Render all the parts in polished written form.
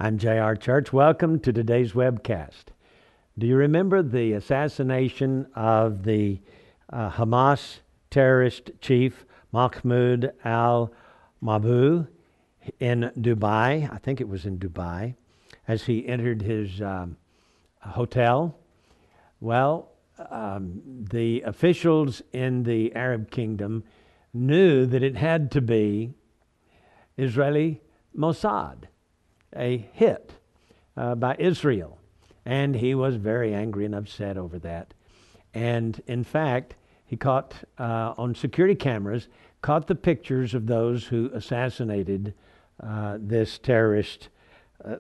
I'm J.R. Church. Welcome to today's webcast. Do you remember the assassination of the Hamas terrorist chief Mahmoud al-Mabhouh in Dubai? I think it was in Dubai, as he entered his hotel. Well, the officials in the Arab kingdom knew that it had to be Israeli Mossad, a hit by Israel. And he was very angry and upset over that. And in fact, he caught on security cameras, caught the pictures of those who assassinated this terrorist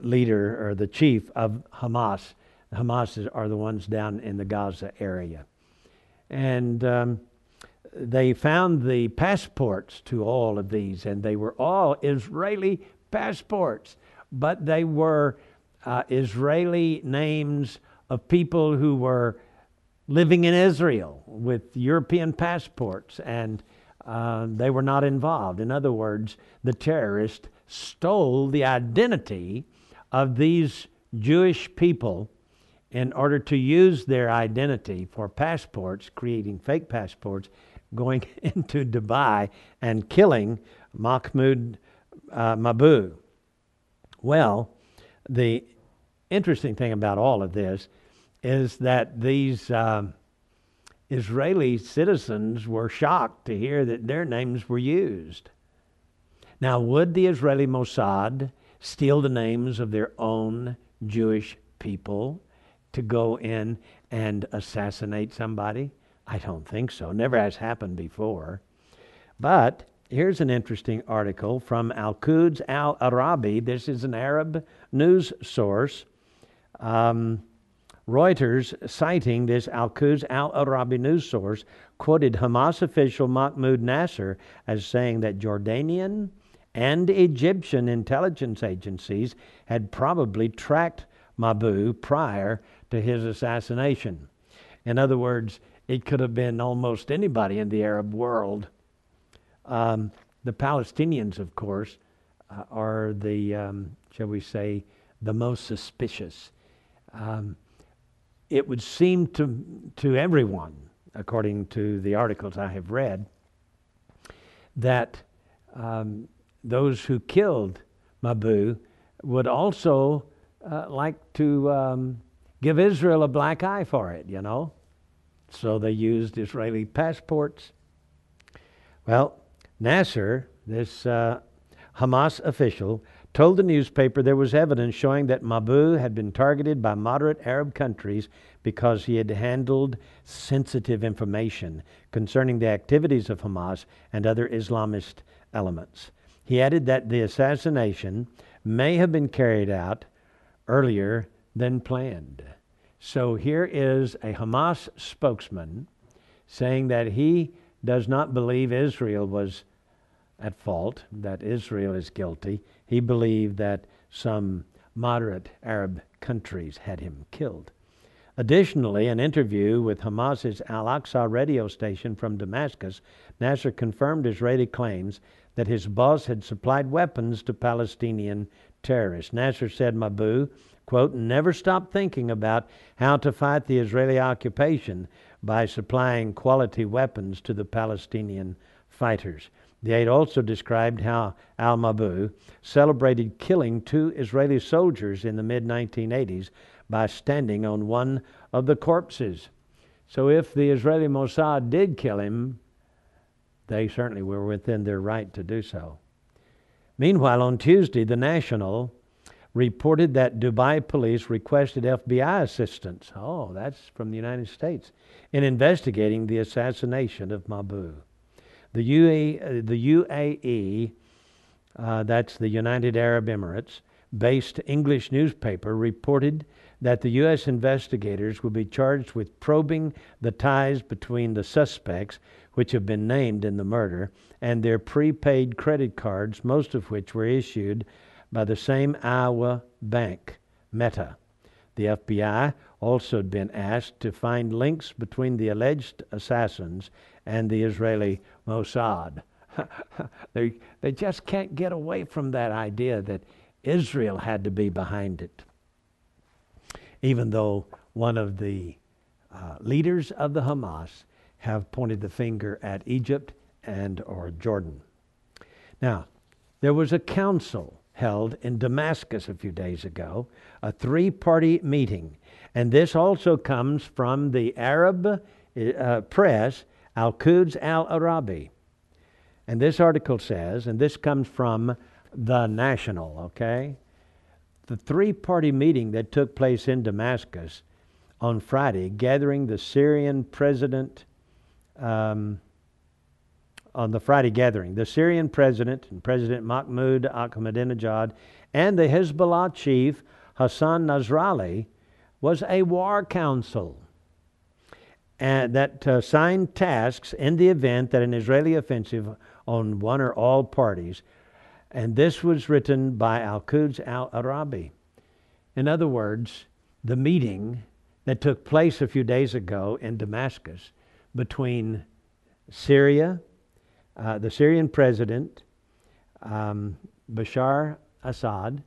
leader, or the chief of Hamas. Hamas are the ones down in the Gaza area. And they found the passports to all of these, and they were all Israeli passports, but they were Israeli names of people who were living in Israel with European passports, and they were not involved. In other words, the terrorist stole the identity of these Jewish people in order to use their identity for passports, creating fake passports, going into Dubai and killing Mahmoud Mabhouh. Well, the interesting thing about all of this is that these Israeli citizens were shocked to hear that their names were used. Now, would the Israeli Mossad steal the names of their own Jewish people to go in and assassinate somebody? I don't think so. Never has happened before. But here's an interesting article from Al-Quds Al-Arabi. This is an Arab news source. Reuters, citing this Al-Quds Al-Arabi news source, quoted Hamas official Mahmoud Nasser as saying that Jordanian and Egyptian intelligence agencies had probably tracked Mabhouh prior to his assassination. In other words, it could have been almost anybody in the Arab world. The Palestinians, of course, are the, shall we say, the most suspicious. It would seem to everyone, according to the articles I have read, that those who killed Mabhouh would also like to give Israel a black eye for it, you know. So they used Israeli passports. Well, Nasser, this Hamas official, told the newspaper there was evidence showing that Mabhouh had been targeted by moderate Arab countries because he had handled sensitive information concerning the activities of Hamas and other Islamist elements. He added that the assassination may have been carried out earlier than planned. So here is a Hamas spokesman saying that he does not believe Israel was at fault, that Israel is guilty. He believed that some moderate Arab countries had him killed. Additionally, an interview with Hamas's Al-Aqsa radio station from Damascus, Nasser confirmed Israeli claims that his boss had supplied weapons to Palestinian terrorists. Nasser said Mabhouh, quote, never stopped thinking about how to fight the Israeli occupation by supplying quality weapons to the Palestinian fighters. The aide also described how al-Mabhouh celebrated killing 2 Israeli soldiers in the mid-1980s by standing on one of the corpses. So if the Israeli Mossad did kill him, they certainly were within their right to do so. Meanwhile, on Tuesday, the National reported that Dubai police requested FBI assistance. Oh, that's from the United States, in investigating the assassination of Mabhouh. The UAE, that's the United Arab Emirates, based English newspaper reported that the U.S. investigators will be charged with probing the ties between the suspects, which have been named in the murder, and their prepaid credit cards, most of which were issued by the same Iowa bank, Meta. The FBI also had been asked to find links between the alleged assassins and the Israeli Mossad. They just can't get away from that idea that Israel had to be behind it, even though one of the leaders of the Hamas have pointed the finger at Egypt and or Jordan. Now, there was a council held in Damascus a few days ago, a three-party meeting. And this also comes from the Arab press, Al-Quds Al-Arabi. And this article says, and this comes from The National, okay? The three-party meeting that took place in Damascus on Friday, gathering the Syrian president, on the Friday gathering, the Syrian president and President Mahmoud Ahmadinejad and the Hezbollah chief Hassan Nasrallah was a war council and that assigned tasks in the event that an Israeli offensive on one or all parties. And this was written by Al-Quds Al-Arabi. In other words, the meeting that took place a few days ago in Damascus between Syria, the Syrian president, Bashar Assad,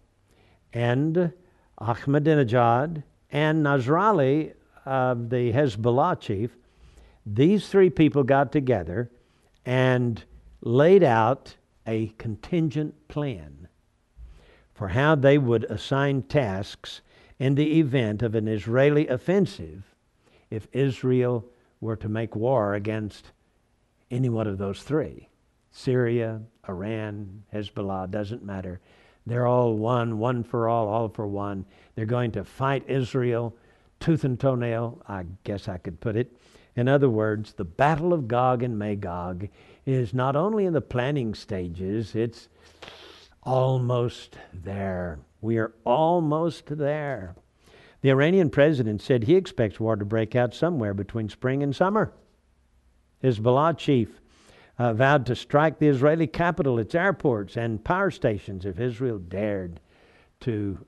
and Ahmadinejad, and Nasrallah, the Hezbollah chief, these three people got together and laid out a contingent plan for how they would assign tasks in the event of an Israeli offensive if Israel were to make war against any one of those three. Syria, Iran, Hezbollah, doesn't matter. They're all one for all for one. They're going to fight Israel tooth and toenail, I guess I could put it. In other words, the battle of Gog and Magog is not only in the planning stages, it's almost there. We are almost there. The Iranian president said he expects war to break out somewhere between spring and summer. Hezbollah chief vowed to strike the Israeli capital, its airports, and power stations if Israel dared to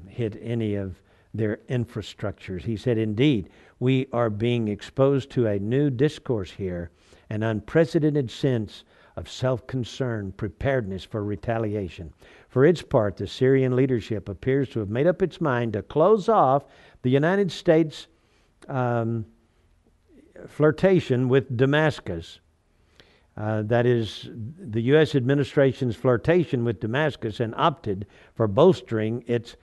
hit any of their infrastructures. He said, indeed, we are being exposed to a new discourse here, an unprecedented sense of self-concern, preparedness for retaliation. For its part, the Syrian leadership appears to have made up its mind to close off the United States flirtation with Damascus. That is, the U.S. administration's flirtation with Damascus, and opted for bolstering its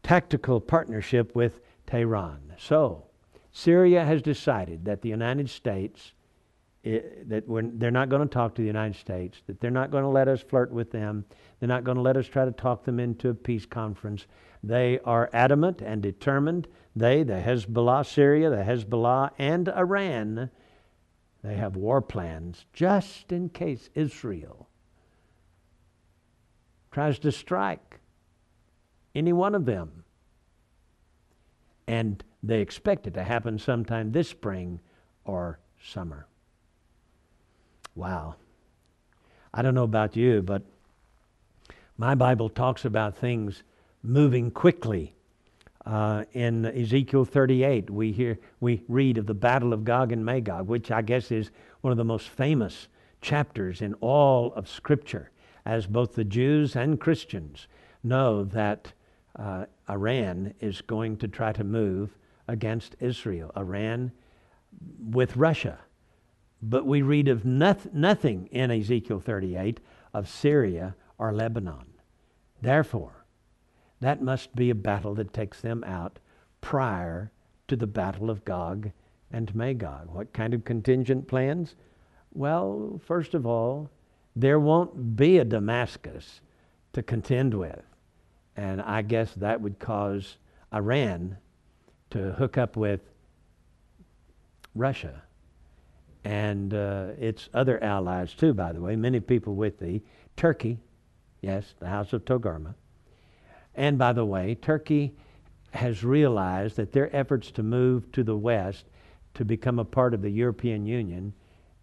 tactical partnership with Tehran. So, Syria has decided that the United States, they're not going to talk to the United States, that they're not going to let us flirt with them, they're not going to let us try to talk them into a peace conference. They are adamant and determined. They, the Hezbollah, Syria, the Hezbollah, and Iran, they have war plans just in case Israel tries to strike any one of them. And they expect it to happen sometime this spring or summer. Wow. I don't know about you, but my Bible talks about things moving quickly. In Ezekiel 38, we read of the battle of Gog and Magog, which I guess is one of the most famous chapters in all of Scripture, as both the Jews and Christians know that Iran is going to try to move against Israel. Iran with Russia. But we read of nothing in Ezekiel 38 of Syria or Lebanon. Therefore, that must be a battle that takes them out prior to the battle of Gog and Magog. What kind of contingent plans? Well, first of all, there won't be a Damascus to contend with. And I guess that would cause Iran to hook up with Russia and its other allies too, by the way. Many people with thee. Turkey, yes, the house of Togarmah. And by the way, Turkey has realized that their efforts to move to the west to become a part of the European Union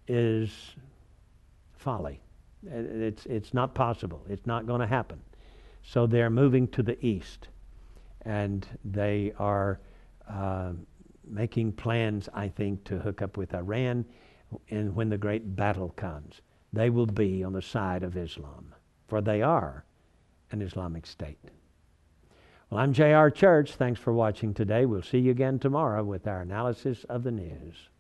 is folly. It's not possible. It's not going to happen. So they're moving to the east, and they are making plans, I think, to hook up with Iran. And when the great battle comes, they will be on the side of Islam, for they are an Islamic State. Well, I'm J.R. Church. Thanks for watching today. We'll see you again tomorrow with our analysis of the news.